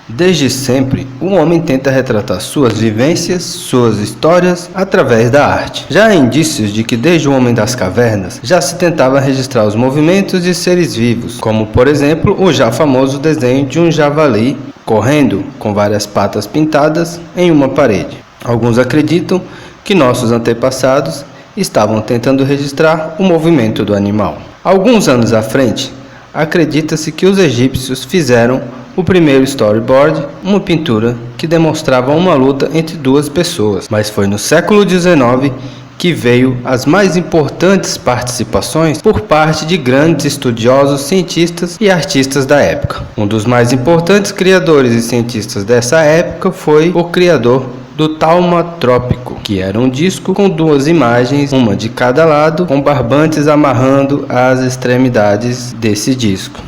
Desde sempre, o homem tenta retratar suas vivências, suas histórias, através da arte. Já há indícios de que desde o homem das cavernas já se tentava registrar os movimentos de seres vivos, como por exemplo o já famoso desenho de um javali correndo com várias patas pintadas em uma parede. Alguns acreditam que nossos antepassados estavam tentando registrar o movimento do animal. Alguns anos à frente, acredita-se que os egípcios fizeram o primeiro storyboard, uma pintura que demonstrava uma luta entre duas pessoas, mas foi no século XIX que veio as mais importantes participações por parte de grandes estudiosos, cientistas e artistas da época. Um dos mais importantes criadores e cientistas dessa época foi o criador do Taumatrópico, que era um disco com duas imagens, uma de cada lado, com barbantes amarrando as extremidades desse disco.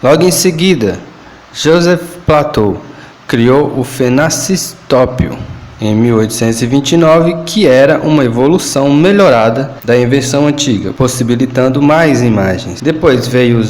Logo em seguida, Joseph Plateau criou o fenacistópio em 1829, que era uma evolução melhorada da invenção antiga, possibilitando mais imagens. Depois veio o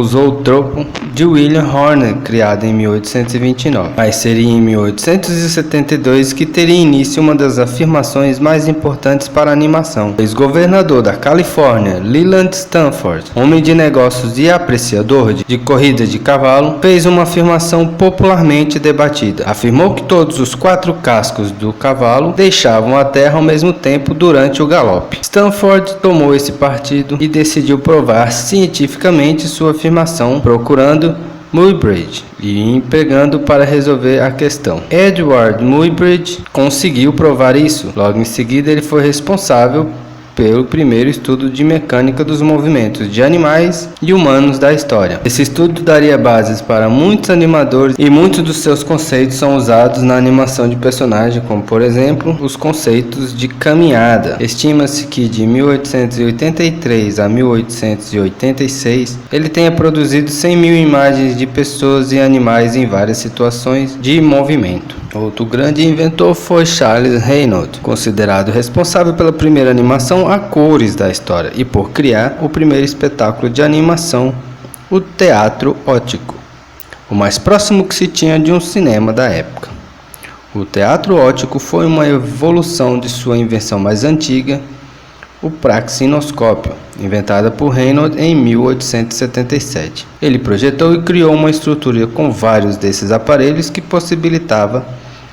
zoótropo de William Horner, criado em 1829. Mas seria em 1872 que teria início uma das afirmações mais importantes para a animação. O ex-governador da Califórnia, Leland Stanford, homem de negócios e apreciador de corrida de cavalo, fez uma afirmação popularmente debatida. Afirmou que todos os quatro cascos do cavalo deixavam a terra ao mesmo tempo durante o galope. Stanford tomou esse partido e decidiu provar cientificamente sua afirmação, procurando Muybridge e empregando para resolver a questão. Edward Muybridge conseguiu provar isso. Logo em seguida, ele foi responsável pelo primeiro estudo de mecânica dos movimentos de animais e humanos da história. Esse estudo daria bases para muitos animadores e muitos dos seus conceitos são usados na animação de personagens, como por exemplo, os conceitos de caminhada. Estima-se que de 1883 a 1886 ele tenha produzido 100.000 imagens de pessoas e animais em várias situações de movimento. Outro grande inventor foi Charles Reynolds, considerado responsável pela primeira animação a cores da história e por criar o primeiro espetáculo de animação, o teatro óptico, o mais próximo que se tinha de um cinema da época. O teatro óptico foi uma evolução de sua invenção mais antiga, o praxinoscópio, inventada por Reynolds em 1877. Ele projetou e criou uma estrutura com vários desses aparelhos que possibilitava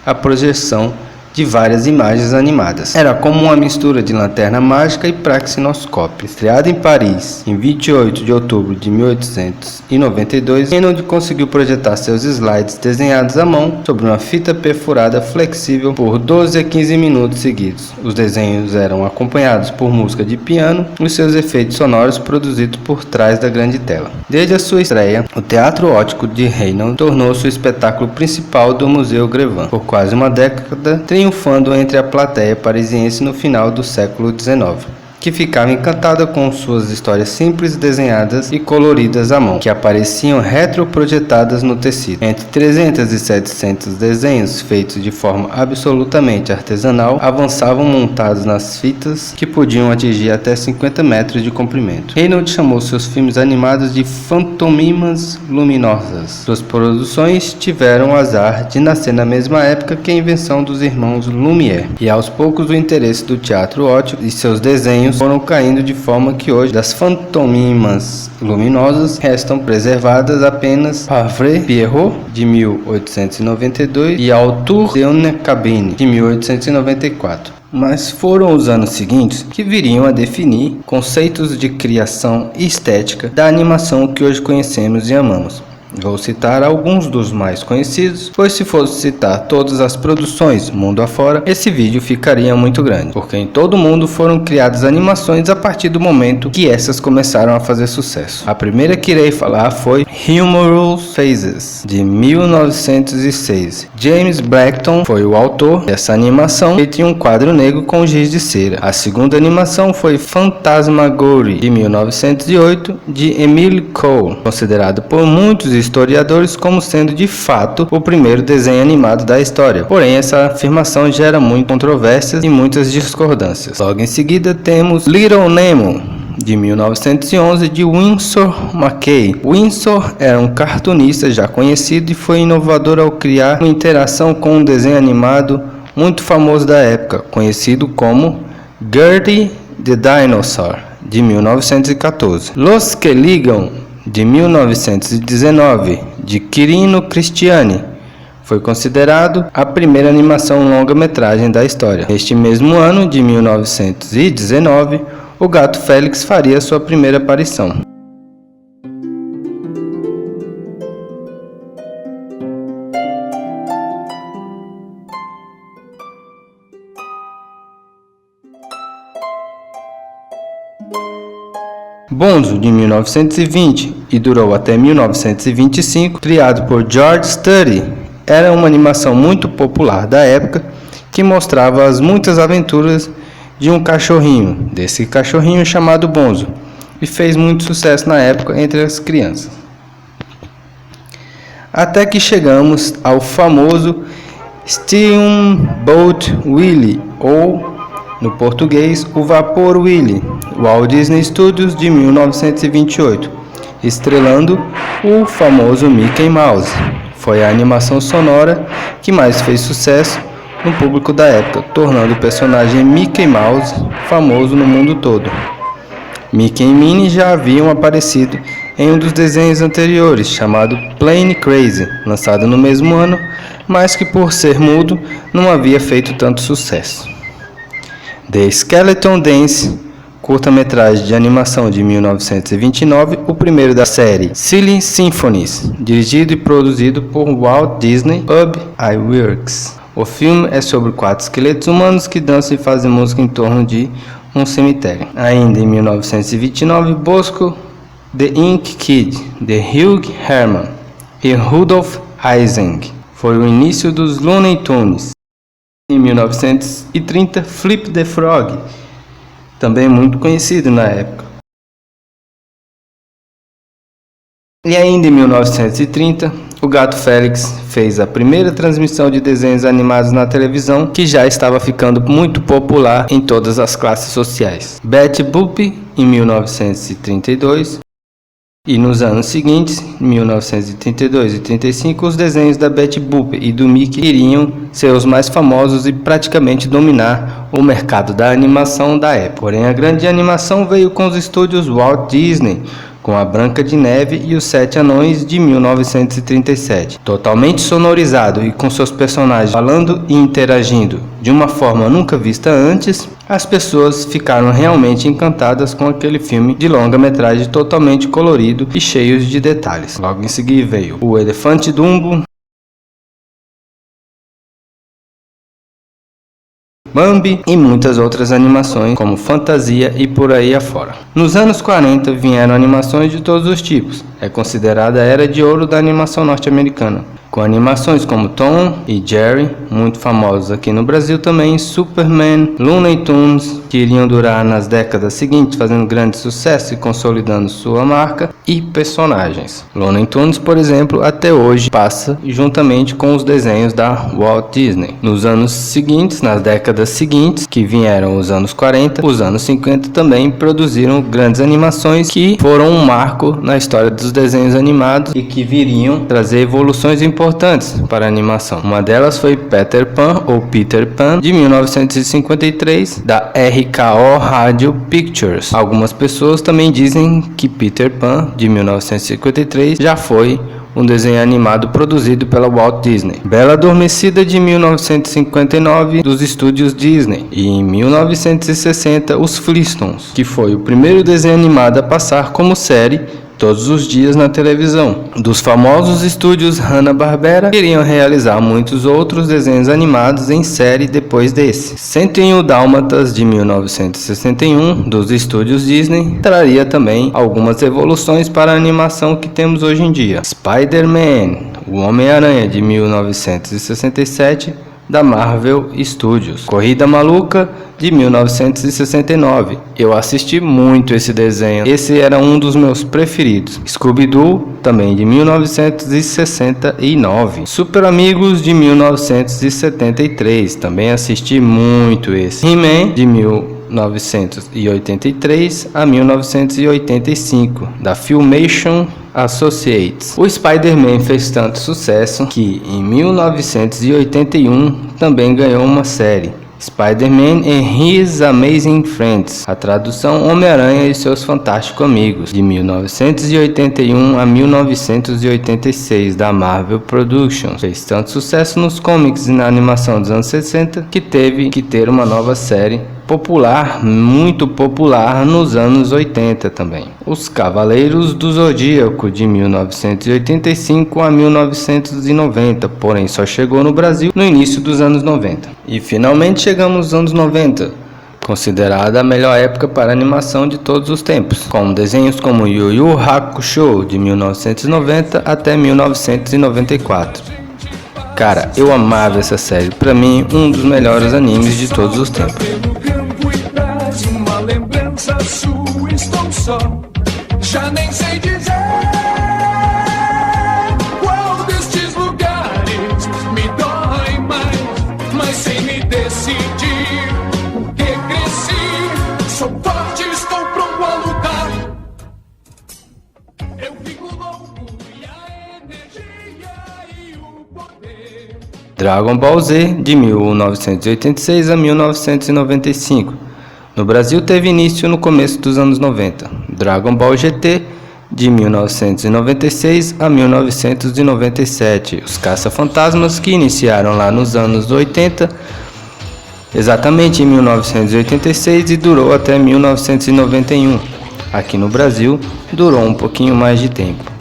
a projeção de várias imagens animadas. Era como uma mistura de lanterna mágica e praxinoscópio. Estreado em Paris em 28 de outubro de 1892, Reynolds conseguiu projetar seus slides desenhados à mão sobre uma fita perfurada flexível por 12 a 15 minutos seguidos. Os desenhos eram acompanhados por música de piano e seus efeitos sonoros produzidos por trás da grande tela. Desde a sua estreia, o teatro óptico de Reynolds tornou-se o espetáculo principal do Museu Grévin. Por quase uma década, triunfando entre a plateia parisiense no final do século XIX, que ficava encantada com suas histórias simples, desenhadas e coloridas à mão, que apareciam retroprojetadas no tecido. Entre 300 e 700 desenhos feitos de forma absolutamente artesanal avançavam montados nas fitas que podiam atingir até 50 metros de comprimento. Reynolds chamou seus filmes animados de pantomimas luminosas. Suas produções tiveram o azar de nascer na mesma época que a invenção dos irmãos Lumière, e aos poucos o interesse do teatro óptico e seus desenhos foram caindo de forma que hoje das pantomimas luminosas restam preservadas apenas Pavre Pierrot de 1892 e Autour d'une cabine de 1894. Mas foram os anos seguintes que viriam a definir conceitos de criação e estética da animação que hoje conhecemos e amamos. Vou citar alguns dos mais conhecidos, pois se fosse citar todas as produções mundo afora, esse vídeo ficaria muito grande, porque em todo o mundo foram criadas animações a partir do momento que essas começaram a fazer sucesso. A primeira que irei falar foi Humorous Faces, de 1906. James Blackton foi o autor dessa animação, feita em um quadro negro com giz de cera. A segunda animação foi Phantasmagoria, de 1908, de Emile Cole, considerado por muitos historiadores como sendo de fato o primeiro desenho animado da história. Porém, essa afirmação gera muitas controvérsias e muitas discordâncias. Logo em seguida temos Little Nemo, de 1911, de Winsor McCay. Winsor era um cartunista já conhecido e foi inovador ao criar uma interação com um desenho animado muito famoso da época, conhecido como Gertie the Dinosaur, de 1914. Los que Ligam, de 1919, de Quirino Cristiani, foi considerado a primeira animação longa-metragem da história. Neste mesmo ano, de 1919, o Gato Félix faria sua primeira aparição. Bonzo, de 1920 e durou até 1925, criado por George Studi, era uma animação muito popular da época que mostrava as muitas aventuras de um cachorrinho, desse cachorrinho chamado Bonzo, e fez muito sucesso na época entre as crianças. Até que chegamos ao famoso Steamboat Willie, ou no português, o Vapor Willie, Walt Disney Studios, de 1928, estrelando o famoso Mickey Mouse. Foi a animação sonora que mais fez sucesso no público da época, tornando o personagem Mickey Mouse famoso no mundo todo. Mickey e Minnie já haviam aparecido em um dos desenhos anteriores, chamado Plane Crazy, lançado no mesmo ano, mas que por ser mudo não havia feito tanto sucesso. The Skeleton Dance, curta-metragem de animação de 1929, o primeiro da série Silly Symphonies, dirigido e produzido por Walt Disney Pub Iwerks. O filme é sobre 4 esqueletos humanos que dançam e fazem música em torno de um cemitério. Ainda em 1929, Bosco the Ink Kid, de Hugh Herman e Rudolf Ising, foi o início dos Looney Tunes. Em 1930, Flip the Frog, também muito conhecido na época. E ainda em 1930, o Gato Félix fez a primeira transmissão de desenhos animados na televisão, que já estava ficando muito popular em todas as classes sociais. Betty Boop, em 1932, e nos anos seguintes, 1932 e 35, os desenhos da Betty Boop e do Mickey iriam ser os mais famosos e praticamente dominar o mercado da animação da época. Porém, a grande animação veio com os estúdios Walt Disney, com a Branca de Neve e os 7 Anões, de 1937. Totalmente sonorizado e com seus personagens falando e interagindo de uma forma nunca vista antes, as pessoas ficaram realmente encantadas com aquele filme de longa-metragem totalmente colorido e cheio de detalhes. Logo em seguida veio O Elefante Dumbo, Bambi e muitas outras animações como Fantasia e por aí afora. Nos anos 40 vieram animações de todos os tipos. É considerada a era de ouro da animação norte-americana, com animações como Tom e Jerry, muito famosos aqui no Brasil também, Superman, Looney Tunes, que iriam durar nas décadas seguintes, fazendo grande sucesso e consolidando sua marca, e personagens. Looney Tunes, por exemplo, até hoje passa juntamente com os desenhos da Walt Disney. Nos anos seguintes, nas décadas seguintes, que vieram os anos 40, os anos 50 também produziram grandes animações que foram um marco na história dos desenhos animados e que viriam trazer evoluções importantes para a animação. Uma delas foi Peter Pan, ou Peter Pan, de 1953, da RKO Radio Pictures. Algumas pessoas também dizem que Peter Pan, de 1953, já foi um desenho animado produzido pela Walt Disney. Bela Adormecida, de 1959, dos estúdios Disney. E em 1960, Os Flintstones, que foi o primeiro desenho animado a passar como série todos os dias na televisão. Dos famosos estúdios Hanna-Barbera, iriam realizar muitos outros desenhos animados em série depois desse. 101 Dálmatas, de 1961, dos estúdios Disney, traria também algumas evoluções para a animação que temos hoje em dia. Spider-Man, o Homem-Aranha, de 1967, da Marvel Studios. Corrida Maluca, de 1969. Eu assisti muito esse desenho. Esse era um dos meus preferidos. Scooby-Doo, também de 1969. Super Amigos, de 1973. Também assisti muito esse. He-Man, de 1974. 1983 a 1985, da Filmation Associates. O Spider-Man fez tanto sucesso que, em 1981, também ganhou uma série, Spider-Man and His Amazing Friends, a tradução Homem-Aranha e seus Fantásticos Amigos, de 1981 a 1986, da Marvel Productions. Fez tanto sucesso nos comics e na animação dos anos 60 que teve que ter uma nova série popular, muito popular, nos anos 80 também. Os Cavaleiros do Zodíaco, de 1985 a 1990, porém só chegou no Brasil no início dos anos 90. E finalmente chegamos nos anos 90, considerada a melhor época para animação de todos os tempos, com desenhos como Yu Yu Hakusho, de 1990 até 1994. Cara, eu amava essa série, pra mim um dos melhores animes de todos os tempos. Sua estou só, já nem sei dizer qual destes lugares me dói mais, mas sem me decidir, porque cresci, sou forte, estou pronto a lutar. Eu fico louco e a energia e o poder. Dragon Ball Z, de 1986 a 1995. No Brasil teve início no começo dos anos 90. Dragon Ball GT, de 1996 a 1997. Os Caça-Fantasmas, que iniciaram lá nos anos 80, exatamente em 1986, e durou até 1991. Aqui no Brasil, durou um pouquinho mais de tempo.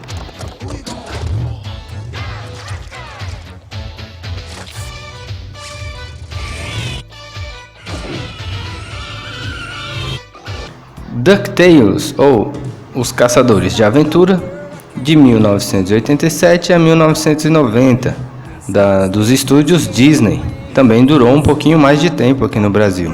DuckTales, ou Os Caçadores de Aventura, de 1987 a 1990, dos estúdios Disney. Também durou um pouquinho mais de tempo aqui no Brasil.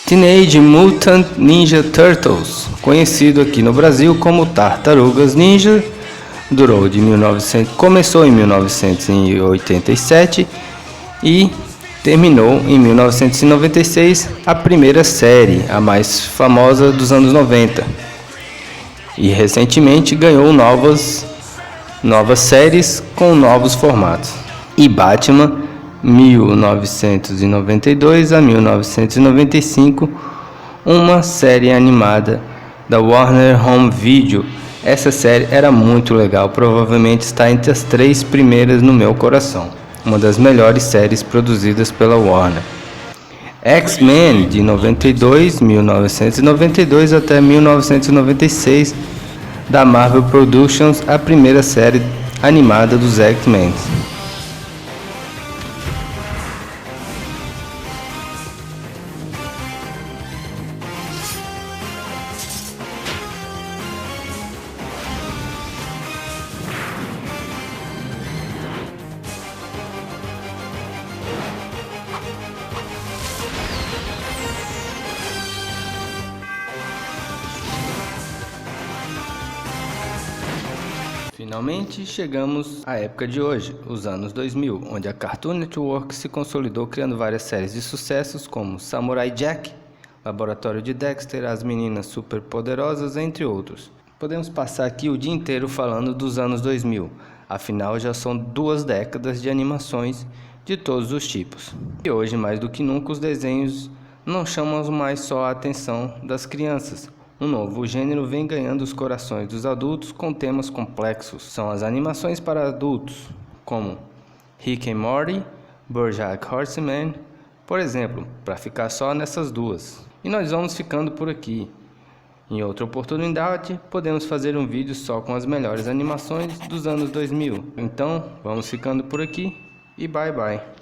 Teenage Mutant Ninja Turtles, conhecido aqui no Brasil como Tartarugas Ninja, começou em 1987 e terminou em 1996, a primeira série, a mais famosa dos anos 90. E recentemente ganhou novas séries com novos formatos. E Batman 1992 a 1995, uma série animada da Warner Home Video. Essa série era muito legal, provavelmente está entre as 3 primeiras no meu coração. Uma das melhores séries produzidas pela Warner. X-Men, de 1992 até 1996, da Marvel Productions, a primeira série animada dos X-Men. Finalmente chegamos à época de hoje, os anos 2000, onde a Cartoon Network se consolidou criando várias séries de sucessos como Samurai Jack, Laboratório de Dexter, As Meninas Superpoderosas, entre outros. Podemos passar aqui o dia inteiro falando dos anos 2000, afinal já são 2 décadas de animações de todos os tipos. E hoje, mais do que nunca, os desenhos não chamam mais só a atenção das crianças. Um novo gênero vem ganhando os corações dos adultos com temas complexos. São as animações para adultos, como Rick and Morty, BoJack Horseman, por exemplo, para ficar só nessas 2. E nós vamos ficando por aqui. Em outra oportunidade, podemos fazer um vídeo só com as melhores animações dos anos 2000. Então, vamos ficando por aqui e bye bye.